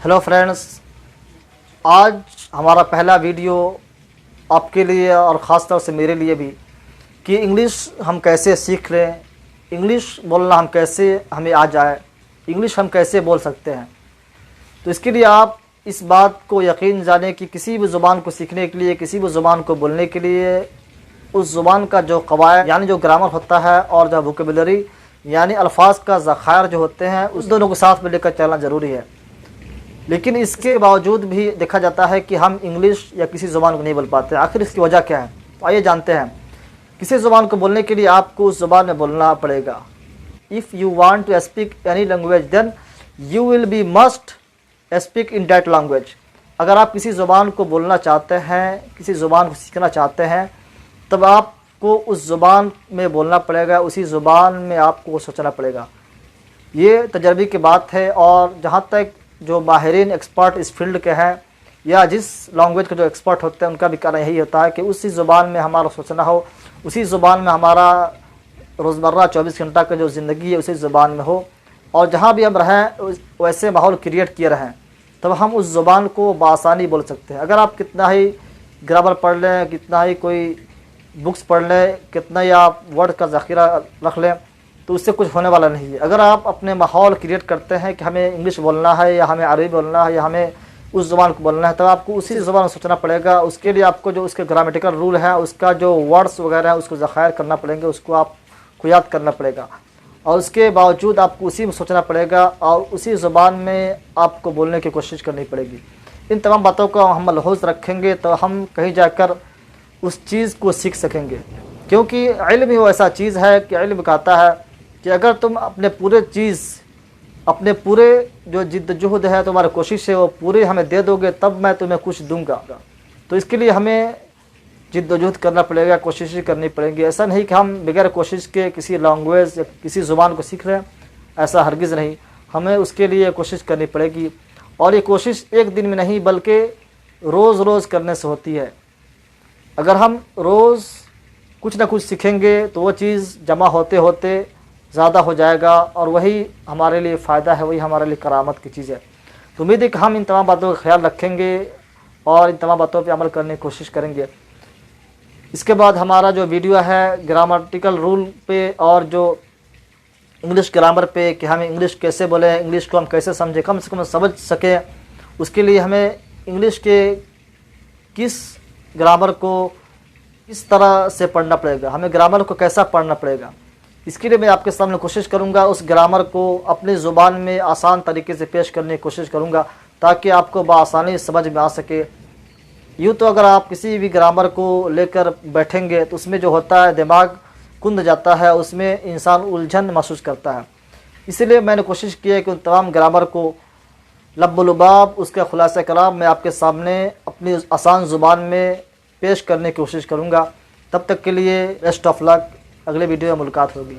Hello friends, आज हमारा पहला वीडियो आपके लिए और ख़ास तौर से मेरे लिए भी कि इंग्लिश हम कैसे सीख लें, इंग्लिश बोलना हमें आ जाए, इंग्लिश हम कैसे बोल सकते हैं। तो इसके लिए आप इस बात को यकीन जानें कि किसी भी ज़ुबान को सीखने के लिए, किसी भी ज़ुबान को बोलने के लिए उस ज़ुबान का जो क़वायद यानी जो ग्रामर होता है और जो वोकैबुलरी यानी अल्फाज का ज़खायर जो होते हैं, उस दोनों को साथ में लेकर चलना ज़रूरी है। लेकिन इसके बावजूद भी देखा जाता है कि हम इंग्लिश या किसी ज़ुबान को नहीं बोल पाते। आखिर इसकी वजह क्या है? तो आइए जानते हैं। किसी ज़ुबान को बोलने के लिए आपको उस ज़ुबान में बोलना पड़ेगा। If you want to speak any language then you will be must speak in that language. अगर आप किसी ज़ुबान को बोलना चाहते हैं, किसी ज़ुबान को सीखना चाहते हैं, तब आपको उस ज़ुबान में बोलना पड़ेगा, उसी ज़ुबान में आपको सोचना पड़ेगा। ये तजर्बे की बात है। और जहाँ तक जो माहिरीन एक्सपर्ट इस फील्ड के हैं या जिस लैंग्वेज के जो एक्सपर्ट होते हैं, उनका भी कहना यही होता है कि उसी ज़ुबान में हमारा सोचना हो, उसी ज़ुबान में हमारा रोज़मर्रा 24 घंटा का जो ज़िंदगी है उसी ज़ुबान में हो, और जहाँ भी हम रहें वैसे माहौल क्रिएट किए रहें, तब हम उस ज़ुबान को बआसानी बोल सकते हैं। अगर आप कितना ही ग्रामर पढ़ लें, कितना ही कोई बुक्स पढ़ लें, कितना ही आप वर्ड का ज़ख़ीरा रख लें, तो उससे कुछ होने वाला नहीं है। अगर आप अपने माहौल क्रिएट करते हैं कि हमें इंग्लिश बोलना है या हमें अरबी बोलना है या हमें उस ज़ुबान को बोलना है, तब आपको उसी ज़ुबान में सोचना पड़ेगा। उसके लिए आपको जो उसके ग्रामेटिकल रूल है, उसका जो वर्ड्स वगैरह है, उसको ज़खायर करना पड़ेंगे, उसको आपको याद करना पड़ेगा, और उसके बावजूद आपको उसी में सोचना पड़ेगा और उसी ज़ुबान में आपको बोलने की कोशिश करनी पड़ेगी। इन तमाम बातों को हम मलहूज़ रखेंगे तो हम कहीं जाकर उस चीज़ को सीख सकेंगे। क्योंकि इल्म ही वो ऐसा चीज़ है कि इल्म कहता है कि अगर तुम अपने पूरे जो जिद्दोजहद है, तुम्हारी कोशिश है, वो पूरी हमें दे दोगे तब मैं तुम्हें कुछ दूंगा। तो इसके लिए हमें जिद्दोजहद करना पड़ेगा, कोशिश करनी पड़ेगी। ऐसा नहीं कि हम बगैर कोशिश के किसी लैंग्वेज या किसी ज़ुबान को सीख रहे हैं, ऐसा हरगिज़ नहीं। हमें उसके लिए कोशिश करनी पड़ेगी, और ये कोशिश एक दिन में नहीं बल्कि रोज़ रोज़ करने से होती है। अगर हम रोज़ कुछ ना कुछ सीखेंगे तो वो चीज़ जमा होते होते ज़्यादा हो जाएगा, और वही हमारे लिए फ़ायदा है, वही हमारे लिए करामत की चीज़ है। तो उम्मीद है कि हम इन तमाम बातों का ख्याल रखेंगे और इन तमाम बातों पे अमल करने की कोशिश करेंगे। इसके बाद हमारा जो वीडियो है ग्रामेटिकल रूल पे और जो इंग्लिश ग्रामर पे कि हमें इंग्लिश कैसे बोलें, इंग्लिश को हम कैसे समझें, कम से कम समझ सकें, उसके लिए हमें इंग्लिश के किस ग्रामर को किस तरह से पढ़ना पड़ेगा, हमें ग्रामर को कैसा पढ़ना पड़ेगा, इसके लिए मैं आपके सामने कोशिश करूंगा उस ग्रामर को अपनी ज़ुबान में आसान तरीके से पेश करने की कोशिश करूंगा ताकि आपको बआसानी समझ में आ सके। यूँ तो अगर आप किसी भी ग्रामर को लेकर बैठेंगे तो उसमें जो होता है दिमाग कुंद जाता है, उसमें इंसान उलझन महसूस करता है। इसलिए मैंने कोशिश की है कि उन तमाम ग्रामर को लब्बुलुबाब उसका खुलासा कलाम मैं आपके सामने अपनी आसान ज़ुबान में पेश करने की कोशिश करूँगा। तब तक के लिए बेस्ट ऑफ लक। अगले वीडियो में मुलाकात होगी।